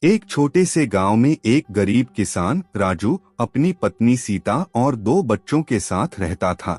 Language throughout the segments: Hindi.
एक छोटे से गांव में एक गरीब किसान राजू अपनी पत्नी सीता और 2 बच्चों के साथ रहता था।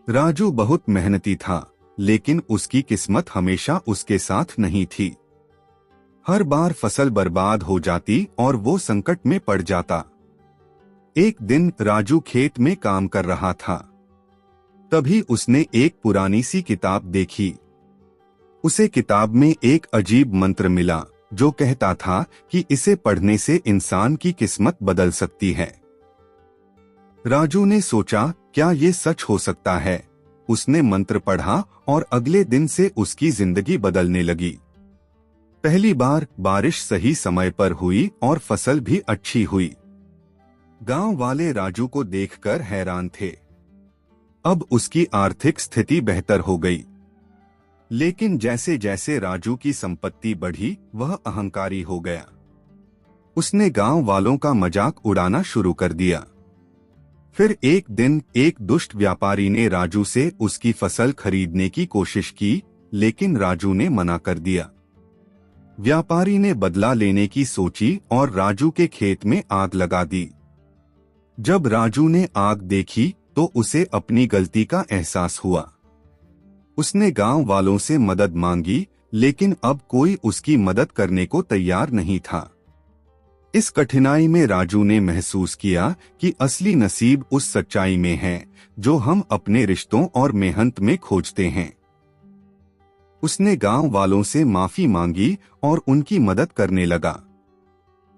राजू बहुत मेहनती था, लेकिन उसकी किस्मत हमेशा उसके साथ नहीं थी। हर बार फसल बर्बाद हो जाती और वो संकट में पड़ जाता। एक दिन राजू खेत में काम कर रहा था। तभी उसने एक पुरानी सी किताब देखी। उसे किताब में एक अजीब मंत्र मिला जो कहता था कि इसे पढ़ने से इंसान की किस्मत बदल सकती है। राजू ने सोचा, क्या ये सच हो सकता है? उसने मंत्र पढ़ा और अगले दिन से उसकी जिंदगी बदलने लगी। पहली बार बारिश सही समय पर हुई और फसल भी अच्छी हुई। गांव वाले राजू को देखकर हैरान थे। अब उसकी आर्थिक स्थिति बेहतर हो गई। लेकिन जैसे जैसे राजू की संपत्ति बढ़ी, वह अहंकारी हो गया। उसने गांव वालों का मजाक उड़ाना शुरू कर दिया। फिर एक दिन एक दुष्ट व्यापारी ने राजू से उसकी फसल खरीदने की कोशिश की, लेकिन राजू ने मना कर दिया। व्यापारी ने बदला लेने की सोची और राजू के खेत में आग लगा दी। जब राजू ने आग देखी तो उसे अपनी गलती का एहसास हुआ। उसने गांव वालों से मदद मांगी, लेकिन अब कोई उसकी मदद करने को तैयार नहीं था। इस कठिनाई में राजू ने महसूस किया कि असली नसीब उस सच्चाई में है जो हम अपने रिश्तों और मेहनत में खोजते हैं। उसने गांव वालों से माफी मांगी और उनकी मदद करने लगा।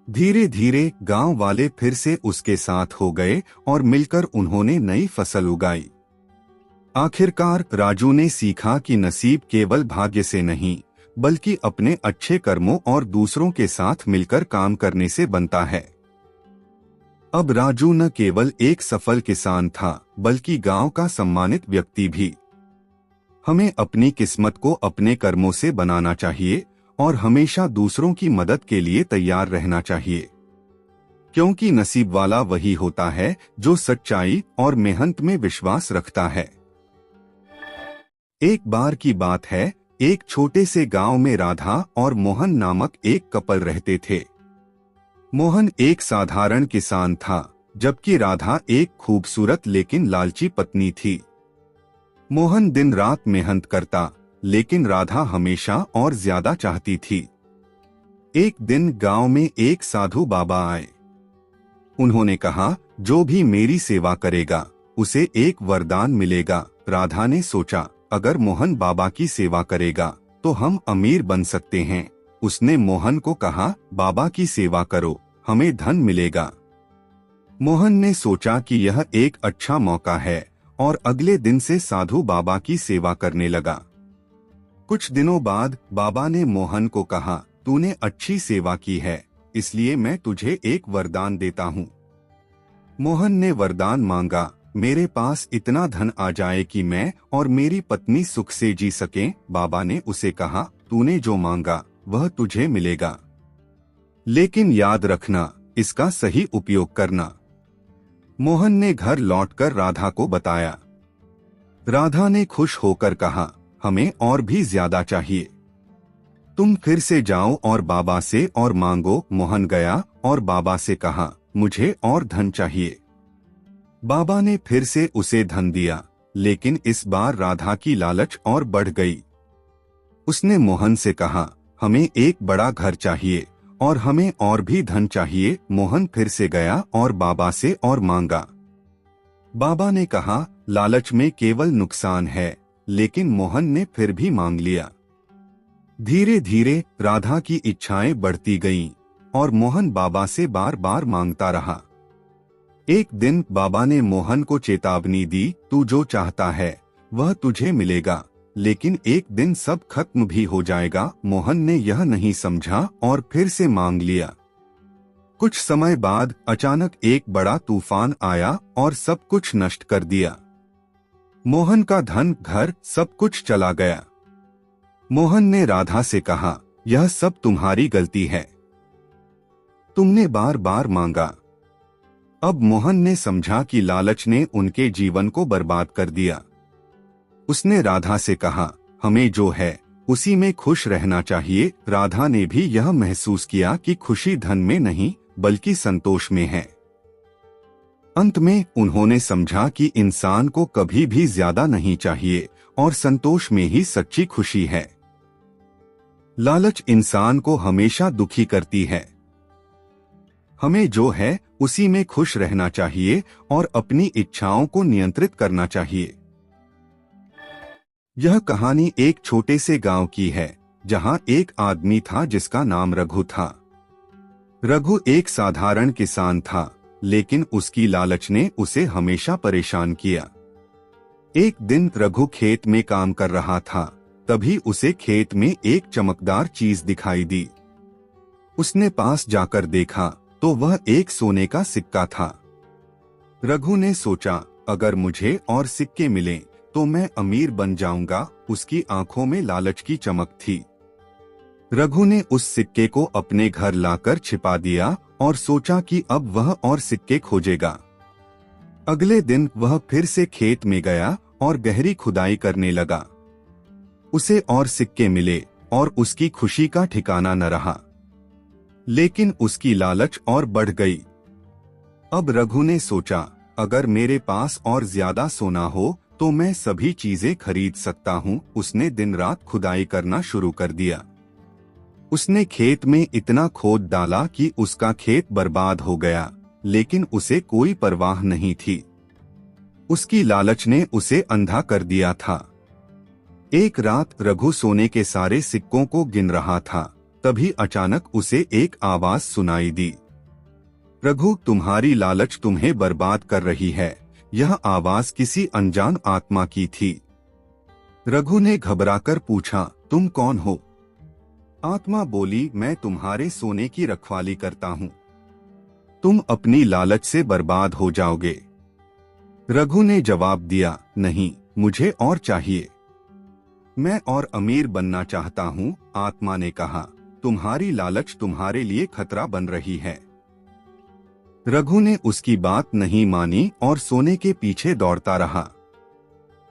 धीरे धीरे गांव वाले फिर से उसके साथ हो गए और मिलकर उन्होंने नई फसल उगाई। आखिरकार राजू ने सीखा कि नसीब केवल भाग्य से नहीं, बल्कि अपने अच्छे कर्मों और दूसरों के साथ मिलकर काम करने से बनता है। अब राजू न केवल एक सफल किसान था, बल्कि गांव का सम्मानित व्यक्ति भी। हमें अपनी किस्मत को अपने कर्मों से बनाना चाहिए और हमेशा दूसरों की मदद के लिए तैयार रहना चाहिए, क्योंकि नसीब वाला वही होता है जो सच्चाई और मेहनत में विश्वास रखता है। एक बार की बात है, एक छोटे से गांव में राधा और मोहन नामक एक कपल रहते थे। मोहन एक साधारण किसान था, जबकि राधा एक खूबसूरत लेकिन लालची पत्नी थी। मोहन दिन रात मेहनत करता, लेकिन राधा हमेशा और ज्यादा चाहती थी। एक दिन गांव में एक साधु बाबा आए। उन्होंने कहा, जो भी मेरी सेवा करेगा उसे एक वरदान मिलेगा। राधा ने सोचा, अगर मोहन बाबा की सेवा करेगा तो हम अमीर बन सकते हैं। उसने मोहन को कहा, बाबा की सेवा करो, हमें धन मिलेगा। मोहन ने सोचा कि यह एक अच्छा मौका है और अगले दिन से साधु बाबा की सेवा करने लगा। कुछ दिनों बाद बाबा ने मोहन को कहा, तूने अच्छी सेवा की है, इसलिए मैं तुझे एक वरदान देता हूँ। मोहन ने वरदान मांगा, मेरे पास इतना धन आ जाए कि मैं और मेरी पत्नी सुख से जी सकें। बाबा ने उसे कहा, तूने जो मांगा वह तुझे मिलेगा, लेकिन याद रखना, इसका सही उपयोग करना। मोहन ने घर लौटकर राधा को बताया। राधा ने खुश होकर कहा, हमें और भी ज्यादा चाहिए। तुम फिर से जाओ और बाबा से और मांगो। मोहन गया और बाबा से कहा, मुझे और धन चाहिए। बाबा ने फिर से उसे धन दिया, लेकिन इस बार राधा की लालच और बढ़ गई। उसने मोहन से कहा, हमें एक बड़ा घर चाहिए और हमें और भी धन चाहिए। मोहन फिर से गया और बाबा से और मांगा। बाबा ने कहा, लालच में केवल नुकसान है, लेकिन मोहन ने फिर भी मांग लिया। धीरे धीरे राधा की इच्छाएं बढ़ती गईं और मोहन बाबा से बार बार मांगता रहा। एक दिन बाबा ने मोहन को चेतावनी दी, तू जो चाहता है वह तुझे मिलेगा, लेकिन एक दिन सब खत्म भी हो जाएगा। मोहन ने यह नहीं समझा और फिर से मांग लिया। कुछ समय बाद अचानक एक बड़ा तूफान आया और सब कुछ नष्ट कर दिया। मोहन का धन, घर, सब कुछ चला गया। मोहन ने राधा से कहा, यह सब तुम्हारी गलती है, तुमने बार बार मांगा। अब मोहन ने समझा कि लालच ने उनके जीवन को बर्बाद कर दिया। उसने राधा से कहा, हमें जो है उसी में खुश रहना चाहिए। राधा ने भी यह महसूस किया कि खुशी धन में नहीं बल्कि संतोष में है। अंत में उन्होंने समझा कि इंसान को कभी भी ज्यादा नहीं चाहिए और संतोष में ही सच्ची खुशी है। लालच इंसान को हमेशा दुखी करती है। हमें जो है उसी में खुश रहना चाहिए और अपनी इच्छाओं को नियंत्रित करना चाहिए। यह कहानी एक छोटे से गांव की है जहां एक आदमी था जिसका नाम रघु था। रघु एक साधारण किसान था, लेकिन उसकी लालच ने उसे हमेशा परेशान किया। एक दिन रघु खेत में काम कर रहा था, तभी उसे खेत में एक चमकदार चीज दिखाई दी। उसने पास जाकर देखा तो वह एक सोने का सिक्का था। रघु ने सोचा, अगर मुझे और सिक्के मिलें तो मैं अमीर बन जाऊंगा। उसकी आंखों में लालच की चमक थी। रघु ने उस सिक्के को अपने घर लाकर छिपा दिया और सोचा कि अब वह और सिक्के खोजेगा। अगले दिन वह फिर से खेत में गया और गहरी खुदाई करने लगा। उसे और सिक्के मिले और उसकी खुशी का ठिकाना न रहा, लेकिन उसकी लालच और बढ़ गई। अब रघु ने सोचा, अगर मेरे पास और ज्यादा सोना हो तो मैं सभी चीजें खरीद सकता हूँ। उसने दिन रात खुदाई करना शुरू कर दिया। उसने खेत में इतना खोद डाला कि उसका खेत बर्बाद हो गया, लेकिन उसे कोई परवाह नहीं थी। उसकी लालच ने उसे अंधा कर दिया था। एक रात रघु सोने के सारे सिक्कों को गिन रहा था, तभी अचानक उसे एक आवाज सुनाई दी। रघु, तुम्हारी लालच तुम्हें बर्बाद कर रही है। यह आवाज किसी अनजान आत्मा की थी। रघु ने घबराकर पूछा, तुम कौन हो? आत्मा बोली, मैं तुम्हारे सोने की रखवाली करता हूँ। तुम अपनी लालच से बर्बाद हो जाओगे। रघु ने जवाब दिया, नहीं, मुझे और चाहिए। मैं और अमीर बनना चाहता हूँ। आत्मा ने कहा, तुम्हारी लालच तुम्हारे लिए खतरा बन रही है। रघु ने उसकी बात नहीं मानी और सोने के पीछे दौड़ता रहा।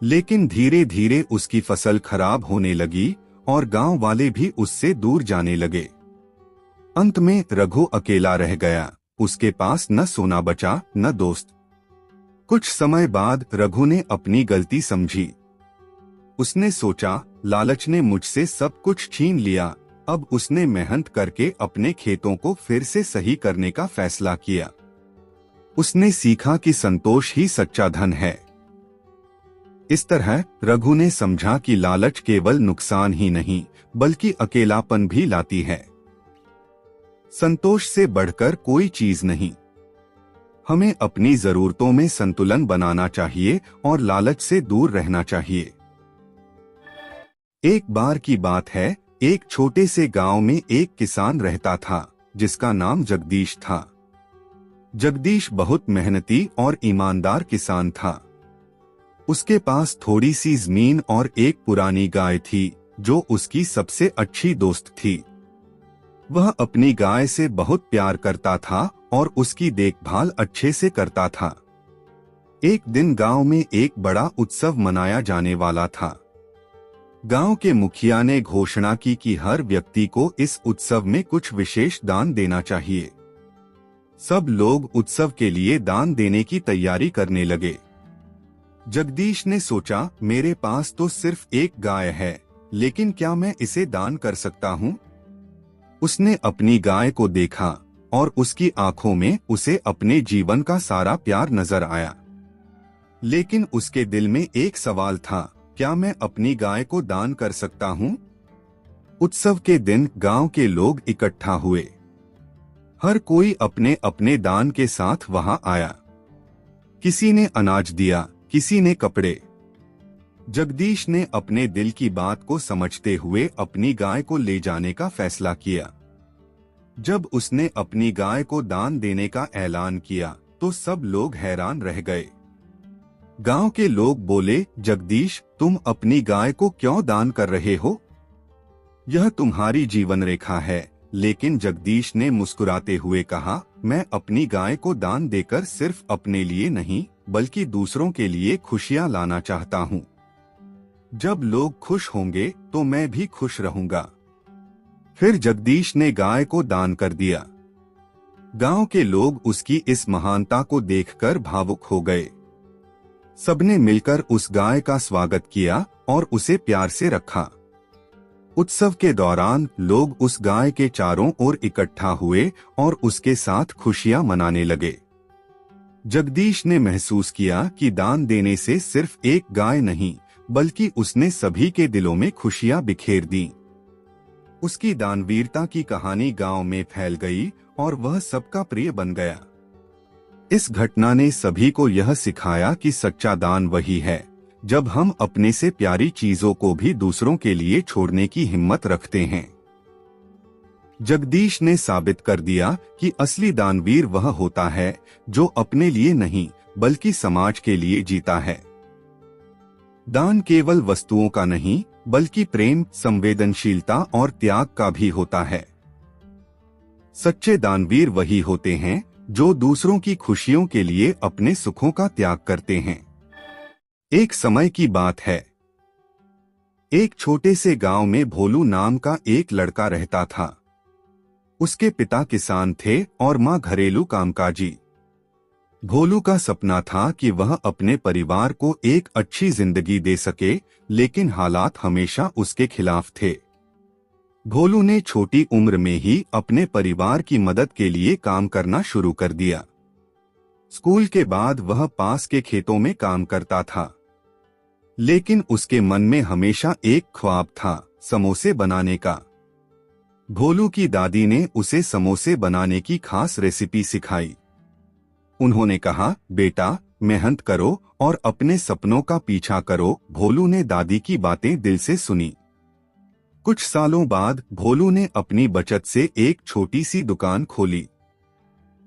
लेकिन धीरे धीरे उसकी फसल खराब होने लगी और गांव वाले भी उससे दूर जाने लगे। अंत में रघु अकेला रह गया। उसके पास न सोना बचा न दोस्त। कुछ समय बाद रघु ने अपनी गलती समझी। उसने सोचा, लालच ने मुझसे सब कुछ छीन लिया। अब उसने मेहनत करके अपने खेतों को फिर से सही करने का फैसला किया। उसने सीखा कि संतोष ही सच्चा धन है। इस तरह रघु ने समझा कि लालच केवल नुकसान ही नहीं बल्कि अकेलापन भी लाती है। संतोष से बढ़कर कोई चीज नहीं। हमें अपनी जरूरतों में संतुलन बनाना चाहिए और लालच से दूर रहना चाहिए। एक बार की बात है, एक छोटे से गांव में एक किसान रहता था जिसका नाम जगदीश था। जगदीश बहुत मेहनती और ईमानदार किसान था। उसके पास थोड़ी सी जमीन और एक पुरानी गाय थी जो उसकी सबसे अच्छी दोस्त थी। वह अपनी गाय से बहुत प्यार करता था और उसकी देखभाल अच्छे से करता था। एक दिन गांव में एक बड़ा उत्सव मनाया जाने वाला था। गांव के मुखिया ने घोषणा की कि हर व्यक्ति को इस उत्सव में कुछ विशेष दान देना चाहिए। सब लोग उत्सव के लिए दान देने की तैयारी करने लगे। जगदीश ने सोचा, मेरे पास तो सिर्फ एक गाय है, लेकिन क्या मैं इसे दान कर सकता हूँ? उसने अपनी गाय को देखा और उसकी आंखों में उसे अपने जीवन का सारा प्यार नजर आया। लेकिन उसके दिल में एक सवाल था, क्या मैं अपनी गाय को दान कर सकता हूँ? उत्सव के दिन गांव के लोग इकट्ठा हुए। हर कोई अपने अपने दान के साथ वहां आया। किसी ने अनाज दिया, किसी ने कपड़े। जगदीश ने अपने दिल की बात को समझते हुए अपनी गाय को ले जाने का फैसला किया। जब उसने अपनी गाय को दान देने का ऐलान किया तो सब लोग हैरान रह गए। गांव के लोग बोले, जगदीश, तुम अपनी गाय को क्यों दान कर रहे हो? यह तुम्हारी जीवन रेखा है। लेकिन जगदीश ने मुस्कुराते हुए कहा, मैं अपनी गाय को दान देकर सिर्फ अपने लिए नहीं बल्कि दूसरों के लिए खुशियां लाना चाहता हूँ। जब लोग खुश होंगे तो मैं भी खुश रहूंगा। फिर जगदीश ने गाय को दान कर दिया। गांव के लोग उसकी इस महानता को देखकर भावुक हो गए। सबने मिलकर उस गाय का स्वागत किया और उसे प्यार से रखा। उत्सव के दौरान लोग उस गाय के चारों ओर इकट्ठा हुए और उसके साथ खुशियां मनाने लगे। जगदीश ने महसूस किया कि दान देने से सिर्फ एक गाय नहीं, बल्कि उसने सभी के दिलों में खुशियां बिखेर दी। उसकी दानवीरता की कहानी गांव में फैल गई और वह सबका प्रिय बन गया। इस घटना ने सभी को यह सिखाया कि सच्चा दान वही है जब हम अपने से प्यारी चीजों को भी दूसरों के लिए छोड़ने की हिम्मत रखते हैं। जगदीश ने साबित कर दिया कि असली दानवीर वह होता है जो अपने लिए नहीं बल्कि समाज के लिए जीता है। दान केवल वस्तुओं का नहीं बल्कि प्रेम, संवेदनशीलता और त्याग का भी होता है। सच्चे दानवीर वही होते हैं जो दूसरों की खुशियों के लिए अपने सुखों का त्याग करते हैं। एक समय की बात है। एक छोटे से गांव में भोलू नाम का एक लड़का रहता था। उसके पिता किसान थे और मां घरेलू कामकाजी। भोलू का सपना था कि वह अपने परिवार को एक अच्छी जिंदगी दे सके, लेकिन हालात हमेशा उसके खिलाफ थे। भोलू ने छोटी उम्र में ही अपने परिवार की मदद के लिए काम करना शुरू कर दिया। स्कूल के बाद वह पास के खेतों में काम करता था, लेकिन उसके मन में हमेशा एक ख्वाब था, समोसे बनाने का। भोलू की दादी ने उसे समोसे बनाने की खास रेसिपी सिखाई। उन्होंने कहा, बेटा मेहनत करो और अपने सपनों का पीछा करो। भोलू ने दादी की बातें दिल से सुनी। कुछ सालों बाद भोलू ने अपनी बचत से एक छोटी सी दुकान खोली।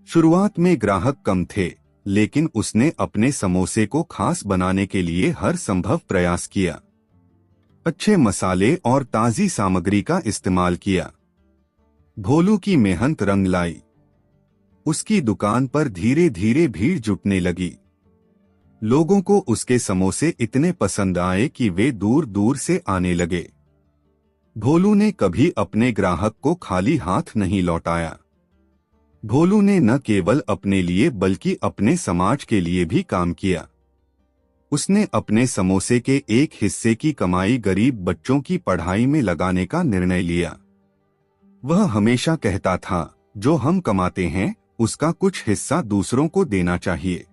शुरुआत में ग्राहक कम थे, लेकिन उसने अपने समोसे को खास बनाने के लिए हर संभव प्रयास किया। अच्छे मसाले और ताजी सामग्री का इस्तेमाल किया। भोलू की मेहनत रंग लाई। उसकी दुकान पर धीरे धीरे भीड़ जुटने लगी। लोगों को उसके समोसे इतने पसंद आए कि वे दूर दूर से आने लगे। भोलू ने कभी अपने ग्राहक को खाली हाथ नहीं लौटाया। भोलू ने न केवल अपने लिए बल्कि अपने समाज के लिए भी काम किया। उसने अपने समोसे के एक हिस्से की कमाई गरीब बच्चों की पढ़ाई में लगाने का निर्णय लिया। वह हमेशा कहता था, जो हम कमाते हैं उसका कुछ हिस्सा दूसरों को देना चाहिए।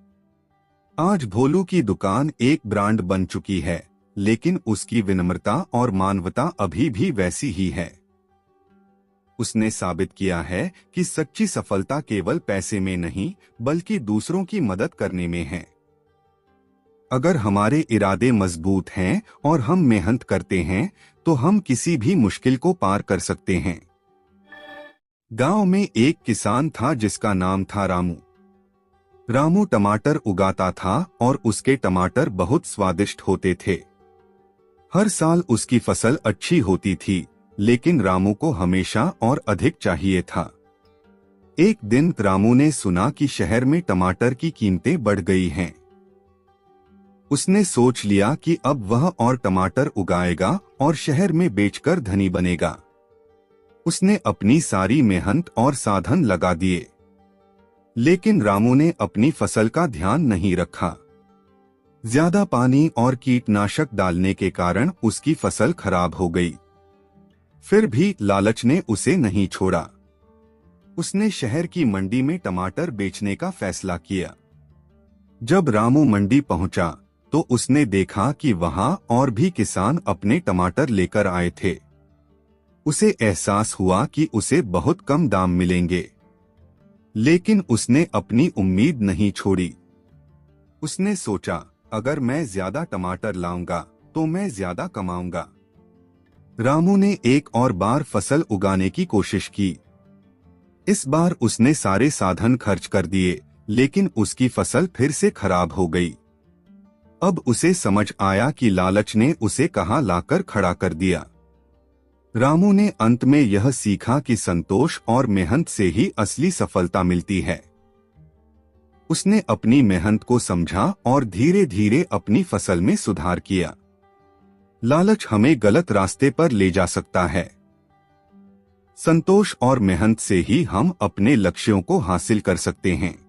आज भोलू की दुकान एक ब्रांड बन चुकी है, लेकिन उसकी विनम्रता और मानवता अभी भी वैसी ही है। उसने साबित किया है कि सच्ची सफलता केवल पैसे में नहीं बल्कि दूसरों की मदद करने में है। अगर हमारे इरादे मजबूत हैं और हम मेहनत करते हैं तो हम किसी भी मुश्किल को पार कर सकते हैं। गांव में एक किसान था जिसका नाम था रामू। रामू टमाटर उगाता था और उसके टमाटर बहुत स्वादिष्ट होते थे। हर साल उसकी फसल अच्छी होती थी, लेकिन रामू को हमेशा और अधिक चाहिए था। एक दिन रामू ने सुना कि शहर में टमाटर की कीमतें बढ़ गई हैं। उसने सोच लिया कि अब वह और टमाटर उगाएगा और शहर में बेचकर धनी बनेगा। उसने अपनी सारी मेहनत और साधन लगा दिए, लेकिन रामू ने अपनी फसल का ध्यान नहीं रखा। ज्यादा पानी और कीटनाशक डालने के कारण उसकी फसल खराब हो गई। फिर भी लालच ने उसे नहीं छोड़ा। उसने शहर की मंडी में टमाटर बेचने का फैसला किया। जब रामू मंडी पहुंचा तो उसने देखा कि वहां और भी किसान अपने टमाटर लेकर आए थे। उसे एहसास हुआ कि उसे बहुत कम दाम मिलेंगे, लेकिन उसने अपनी उम्मीद नहीं छोड़ी। उसने सोचा, अगर मैं ज्यादा टमाटर लाऊंगा तो मैं ज्यादा कमाऊंगा। रामू ने एक और बार फसल उगाने की कोशिश की। इस बार उसने सारे साधन खर्च कर दिए, लेकिन उसकी फसल फिर से खराब हो गई। अब उसे समझ आया कि लालच ने उसे कहां लाकर खड़ा कर दिया। रामू ने अंत में यह सीखा कि संतोष और मेहनत से ही असली सफलता मिलती है। उसने अपनी मेहनत को समझा और धीरे धीरे अपनी फसल में सुधार किया। लालच हमें गलत रास्ते पर ले जा सकता है। संतोष और मेहनत से ही हम अपने लक्ष्यों को हासिल कर सकते हैं।